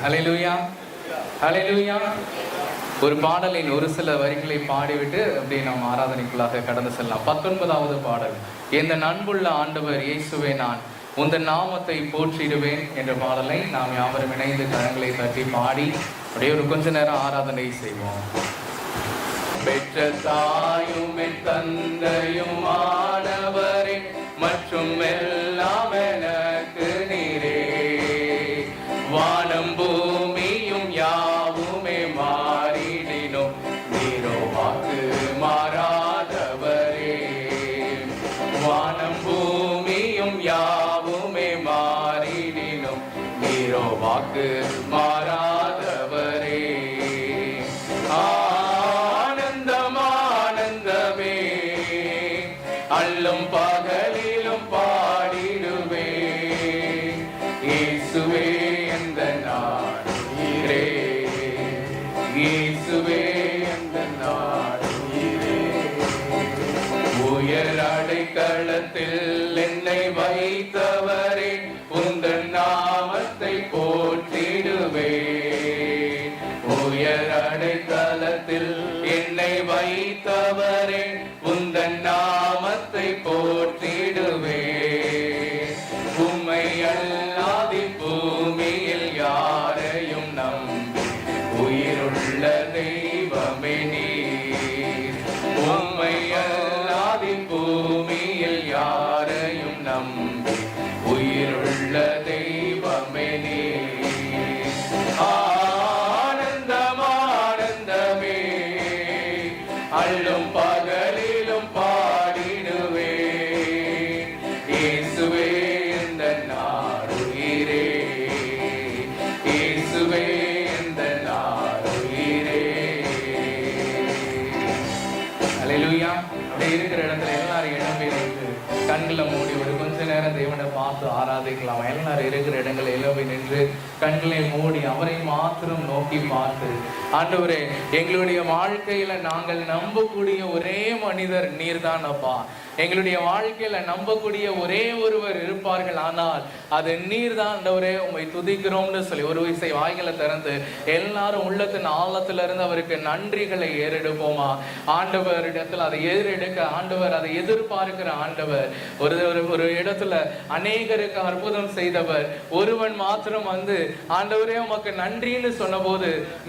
ஹல்லேலூயா, ஹல்லேலூயா. ஒரு பாடலின் ஒரு சில வரிகளை பாடிவிட்டு அப்படியே நாம் ஆராதனைக்குள்ளாக கடந்து செல்லலாம். 19வது பாடல், எந்த அன்புள்ள ஆண்டவர் இயேசுவே நான் உந்தன் நாமத்தை போற்றிடுவேன் என்ற பாடலை நாம் யாவரும் இணைந்து கரங்களை தட்டி பாடி அப்படியே ஒரு கொஞ்ச நேரம் ஆராதனை செய்வோம். பெற்ற தாயும் என் தந்தையும் ஆனவரே மற்றும் எல்லாம் எனக்கு நீரே, வானம் பூமியும் யாவுமே மாறிடினும் நீரோ வாக்கு மாறாதவரே, வானம் பூமியும் யாவுமே மாறிடினும் நீரோ வாக்கு மாறாதவரே. ஆனந்தம் ஆனந்தமே அல்லும் பகலிலும் பாடிடுவே, இயேசுவே எந்த நாடுயிரே, இயேசுவே எந்த நாடுயிரே. உயர் அடைக்கலத்தில் என்னை வைத்தவரே உந்தன் நாமத்தை போற்றிடுவே, உயர் அடைக்கலத்தில் என்னை வைத்தவரே உந்தன் நாமத்தை போற்றிடுவே. உம்மை அல்லாதி பூமியில் யாரையும் நம்பி உயிருள்ள தெய்வமே நீர், உம்மை அல்லாதி பூமியில் யாரையும் நம்பி உயிருள்ள தெய்வமே நீர். ஆனந்தம் ஆனந்தமே அல்லும் பகலிலும் பாடிடுவே, இயேசுவே எந்த நாடுயிரே, இயேசுவே எந்த நாடுயிரே. ஹல்லேலூயா. அப்படியே இருக்கிற இடத்துல எல்லாரும் எழும்பி நின்று கண்களை மூடி ஒரு கொஞ்ச நேரம் தேவனை பார்த்து ஆராதிக்கலாம். எல்லாரும் இருக்கிற இடங்களை எழும்பி நின்று கண்களை மூடி அவரை மாத்திரம் நோக்கி பார்த்து, ஆண்டவரே எங்களுடைய வாழ்க்கையில நாங்கள் நம்பக்கூடிய ஒரே மனிதர் நீர்தான் அப்பா, எங்களுடைய வாழ்க்கையில நம்பக்கூடிய ஒரே ஒருவர் இருப்பார்கள், ஆனால் அது நீர் தான் ஆண்டவரே, உம்மை துதிக்கிறோம்னு சொல்லி ஒரு விசை வாய்களை திறந்து எல்லாரும் உள்ளத்தின் ஆழத்துல இருந்து அவருக்கு நன்றிகளை ஏறெடுப்போமா. ஆண்டவர் இடத்துல அதை ஏறெடுக்க ஆண்டவர் அதை எதிர்பார்க்கிற ஆண்டவர். ஒரு இடத்துல அநேகருக்கு அற்புதம் செய்தவர் ஒருவன் மாத்திரம் வந்து ஆண்டவரே உமக்கு நன்றின்னு சொன்ன போது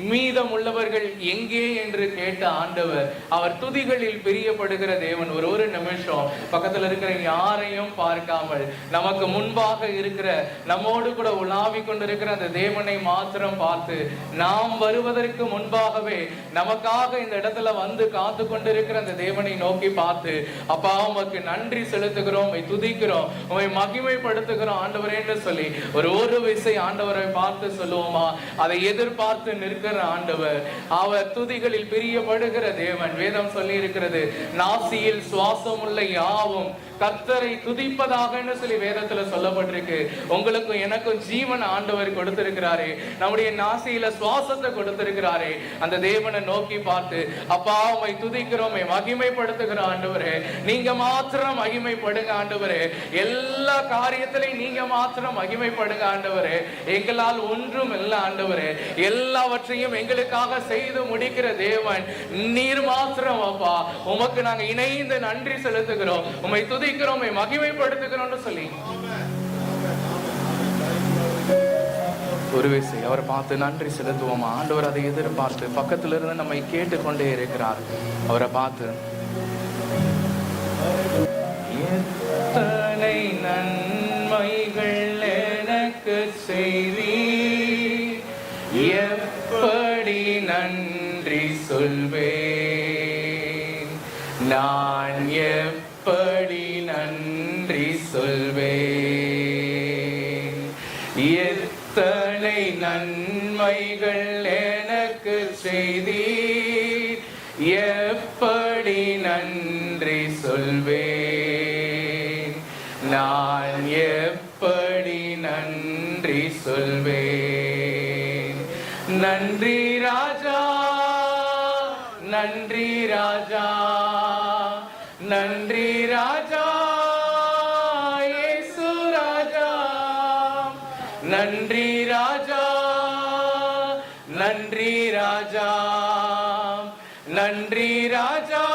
மீதம் உள்ளவர்கள் எங்கே என்று கேட்ட ஆண்டவர் அவர் துதிகளில் பிரியப்படுகிற தேவன். ஒரு நிமிஷம் பக்கத்துல இருக்கிற யாரையும் பார்க்காமல் நமக்கு முன்பாக இருக்கிற நம்மோடு கூட உலாவி கொண்டிருக்கிற அந்த தேவனை மாத்திரம் பார்த்து, நாம் வருவதற்கு முன்பாகவே நமக்காக இந்த இடத்துல வந்து காத்து கொண்டிருக்கிற அந்த தேவனை நோக்கி பார்த்து, அப்பா உமக்கு நன்றி செலுத்துகிறோம், உம்மை துதிக்கிறோம், உம்மை மகிமைப்படுத்துகிறோம் ஆண்டவரேன்னு சொல்லி ஒரு விசை ஆண்டவரை பார்த்து சொல்லுவோமா. அதை எதிர்பார்த்து நிற்கிற ஆண்டவர், அவர் துதிகளில் பிரியப்படுகிற தேவன். வேதம் சொல்லி இருக்கிறது, நாசியில் சுவாசம் உள்ள யாவும் கர்த்தரை துதிப்பதாக சொல்லி வேதத்துல சொல்லப்பட்டிருக்கு. உங்களுக்கும் எனக்கும் ஜீவன் ஆண்டவர் கொடுத்திருக்கிறாரே, நம்முடைய நாசியில சுவாசத்தை கொடுத்திருக்கிறாரே. அந்த தேவனை நோக்கி பார்த்து, அப்பா உம்மை துதிக்கிறோம், மகிமைப்படுத்துகிறோம் ஆண்டவரே, நீங்க மாத்திரம் மகிமைப்படுங்க ஆண்டவரே, எல்லா காரியத்திலையும் நீங்க மாத்திரம் மகிமைப்படுங்க ஆண்டவரே, எங்களால் ஒன்றும் இல்லை ஆண்டவரே, எல்லாவற்றையும் எங்களுக்காக செய்து முடிக்கிற தேவன் நீர் மாத்திரம் அப்பா. உமக்கு நாங்க இணைந்து நன்றி செலுத்துகிறோம், உம்மை துதிக்கிறோம், மகிமைப்படுத்துகிறோம்னு சொல்லி ஒரு விசை அவரை பார்த்து நன்றி செலுத்துவோமா. ஆண்டவர் அதை எதிர்பார்த்து பக்கத்துல இருந்து நம்மை கேட்டுக்கொண்டே இருக்கிறார். அவரை பார்த்து, எத்தனை நன்மைகள் எனக்கு செய்தி, எப்படி நன்றி சொல்வேன், நான் எப்படி நன்றி சொல்வேன். எத்தனை நன்மைகள் எனக்கு செய்தி, எப்படி நன்றி சொல்வேன், நான் எப்படி நன்றி சொல்வேன். நன்றி ராஜா, நன்றி ராஜா, நன்றி ராஜா, இயேசு ராஜா, நன்றி ராஜா, நன்றி ராஜா, நன்றி ராஜா,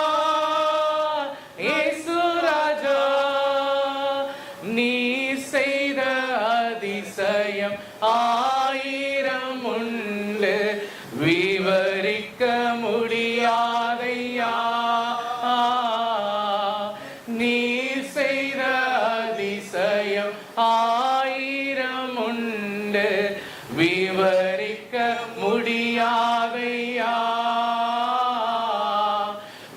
இயேசு ராஜா, நீ செய்த அதிசயம் ஆயிரம் உண்டு, விவரிக்க முடியாதையா. நீ செய்த அதிசயம் ஆயிரம் உண்டு, விவரிக்க முடியாதையா,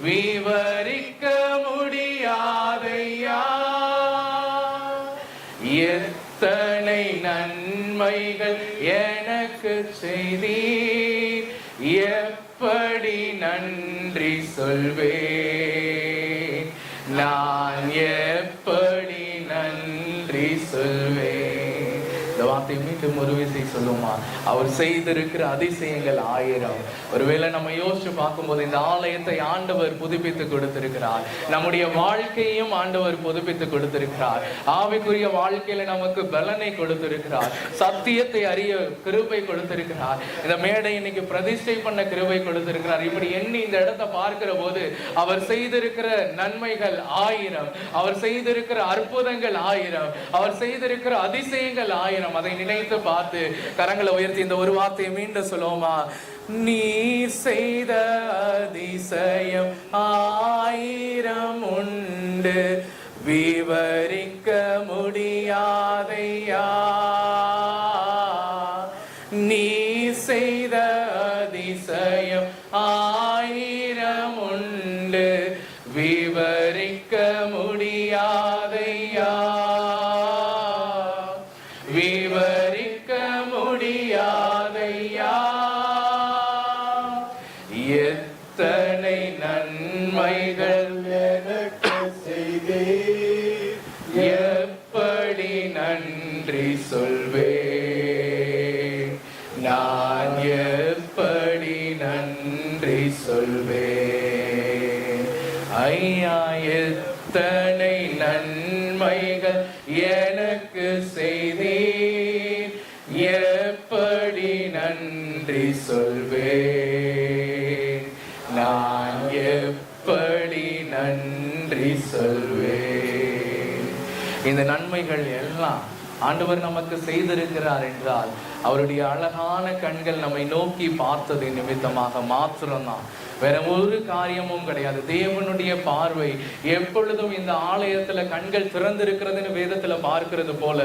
விவரிக்க முடியாதையா. எத்தனை நன்மைகள் எனக்கு செய்தீர், எப்படி நன்றி சொல்வேன், நான் எப்படி நன்றி சொல்வேன். இந்த வார்த்தை மீண்டும் ஒரு விசை சொல்லுமா, அவர் செய்திருக்கிற அதிசயங்கள் ஆயிரம். ஒருவேளை நம்ம யோசிச்சு பார்க்கும்போது இந்த ஆலயத்தை ஆண்டவர் புதுப்பித்து கொடுத்திருக்கிறார், நம்முடைய வாழ்க்கையும் ஆண்டவர் புதுப்பித்து கொடுத்திருக்கிறார், ஆவிக்குரிய வாழ்க்கையில நமக்கு பலனை கொடுத்திருக்கிறார், சத்தியத்தை அறிய கிருபை கொடுத்திருக்கிறார், இந்த மேடை இன்னைக்கு பிரதிஷ்டை பண்ண கிருபை கொடுத்திருக்கிறார். இப்படி எண்ணி இந்த இடத்தை பார்க்கிற போது அவர் செய்திருக்கிற நன்மைகள் ஆயிரம், அவர் செய்திருக்கிற அற்புதங்கள் ஆயிரம், அவர் செய்திருக்கிற அதிசயங்கள் ஆயிரம். அதை நினைத்து பார்த்து கரங்களை உயர்த்தி இந்த ஒரு வார்த்தையை மீண்டும் சொல்லுவோமா, நீர் செய்த அதிசயம் ஆயிரம் உண்டு, விவரிக்க முடியாதையா. நீ செய்த அதிசயம் ஆயிரம் உண்டு, விவரிக்க முடியாதையா, விவரிக்க முடியாதையா. எத்தனை நன்மைகள் எனக்கு செய்தீர், எப்படி நன்றி சொல்வேன், நான் எப்படி நன்றி சொல்வேன். ஐயா, எத்தனை நன்மைகள் எனக்கு செய்தீர், எப்படி நன்றி சொல்வேன், நான் எப்படி நன்றி சொல்வேன். இந்த நன்மைகள் எல்லாம் ஆண்டவர் நமக்கு செய்திருக்கிறார் என்றால் அவருடைய அழகான கண்கள் நம்மை நோக்கி பார்த்தது நிமித்தமாக மாத்திரம்தான், வேற ஒரு காரியமும் கிடையாது. தேவனுடைய பார்வை எப்பொழுதும் இந்த ஆலயத்துல கண்கள் திறந்திருக்கிறதுன்னு வேதத்துல பார்க்கிறது போல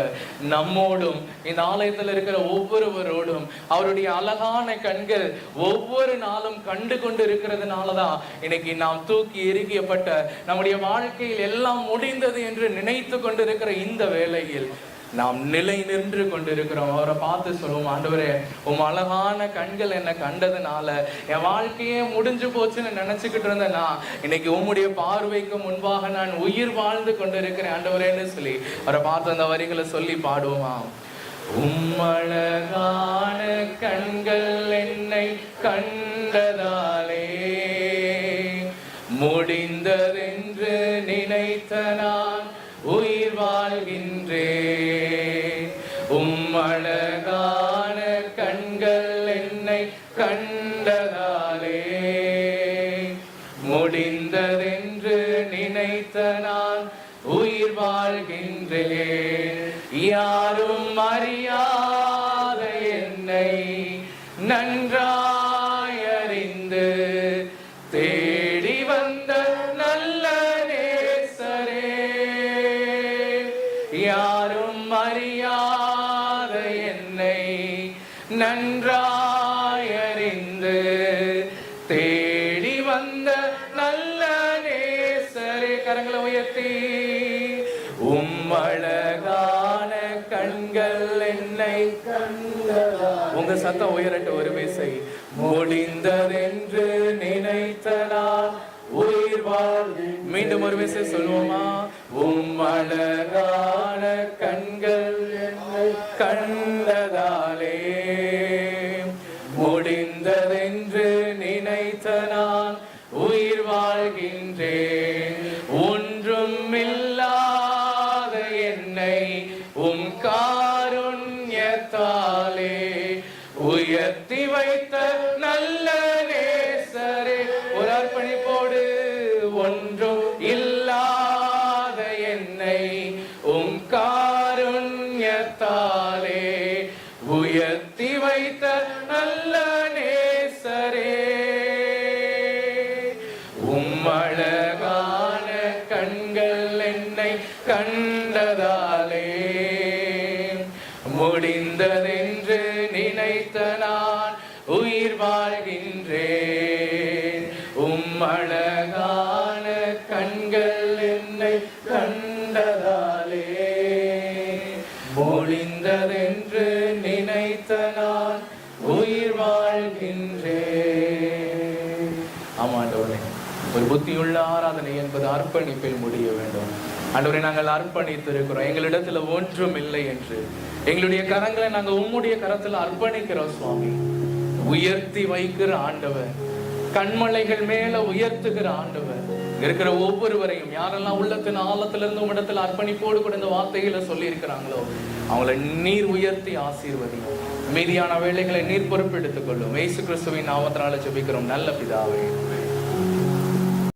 நம்மோடும் இந்த ஆலயத்துல இருக்கிற ஒவ்வொருவரோடும் அவருடைய அழகான கண்கள் ஒவ்வொரு நாளும் கண்டு கொண்டு இருக்கிறதுனாலதான் இன்னைக்கு நாம் தூக்கி எறியப்பட்ட நம்முடைய வாழ்க்கையில் எல்லாம் முடிந்தது என்று நினைத்து கொண்டிருக்கிற இந்த வேளையில் நாம் நிலை நின்று கொண்டிருக்கிறோம். அவரை பார்த்து சொல்லுவோம், ஆண்டவரே உம் அழகான கண்கள் என்னை கண்டதுனால என் வாழ்க்கையே முடிஞ்சு போச்சுன்னு நினைச்சுக்கிட்டு இருந்தேன்னா இன்னைக்கு உம்முடைய பார்வைக்கு முன்பாக நான் உயிர் வாழ்ந்து கொண்டிருக்கிறேன் ஆண்டவரேன்னு சொல்லி அவரை பார்த்து அந்த வரிகளை சொல்லி பாடுவோமா. உம் அழகான கண்கள் என்னை கண்டதாலே முடிந்ததென்று நினைத்த நான் உயிர் வாழ்கின்றேன். உம் அழகான கண்கள் என்னை கண்டதாலே முடிந்ததென்று நினைத்த நான் உயிர் வாழ்கின்றேன். யாரும் அறியாத என்னை நன்றாய் அறிந்து தேடி வந்த நல்ல நேசரே, யாரும் அறியாத என்னை நன்றாய் அறிந்து தேடி வந்த நல்ல நேசரே. கரங்களை உயர்த்தி உம் அழகான கண்கள் என்னை கண்டதா. உங்க சத்தம் உயரட்ட ஒரு விசை. முடிந்ததென்று நினைத்த நான் உயிர் வாழ். மீண்டும் ஒரு விசை சொல்லுவோமா. உம் அழகான கண்கள் என்னை கண்டதாலே முடிந்ததென்று நினைத்த நான் உயிர் வாழ்கின்றேன். ஒன்றும் இல்லாத என்னை உம் காருண்யத்தாலே உயர் உயர்த்தி வைத்த நல்ல நேசரே. ஒரு அர்ப்பணிப்போடு ஒன்றும் இல்லாத என்னை உம் காருண்யத்தாலே உயர்த்தி வைத்த நல்ல நேசரே. உம்மழகான கண்கள் என்னை கண்டதாலே முடிந்ததென்று நினைத்த நான் உயிர் வாழ்கின்றேன். உம்மழகான கண்கள் என்னை கண்டதாலே முடிந்ததென்று நினைத்த நான் உயிர் வாழ்கின்றேன். ஆமாண்டவரே, ஒரு புத்தியுள்ள ஆராதனை என்பது அர்ப்பணிப்பில் முடிய வேண்டும். ஆண்டவரே, நாங்கள் அர்ப்பணித்திருக்கிறோம். எங்களிடத்துல ஒன்றும் இல்லை என்று எங்களுடைய கரங்களை நாங்கள் உம்முடைய கரத்துல அர்ப்பணிக்கிறோம் சுவாமி. உயர்த்தி வைக்கிற ஆண்டவர், கண்மலைகள் மேல உயர்த்துகிற ஆண்டவர், இருக்கிற ஒவ்வொருவரையும் யாரெல்லாம் உள்ளத்தின் ஆழத்திலிருந்து உம்மிடத்தில் அர்ப்பணிப்போடு கூட இந்த வார்த்தைகளை சொல்லி இருக்கிறாங்களோ அவங்களை நீர் உயர்த்தி ஆசீர்வதியும். மீதியான வேலைகளை நீர் பொறுப்பெடுத்துக் கொள்ளும். இயேசு கிறிஸ்துவின் நாமத்தினால ஜெபிக்கிறோம் நல்ல பிதாவே.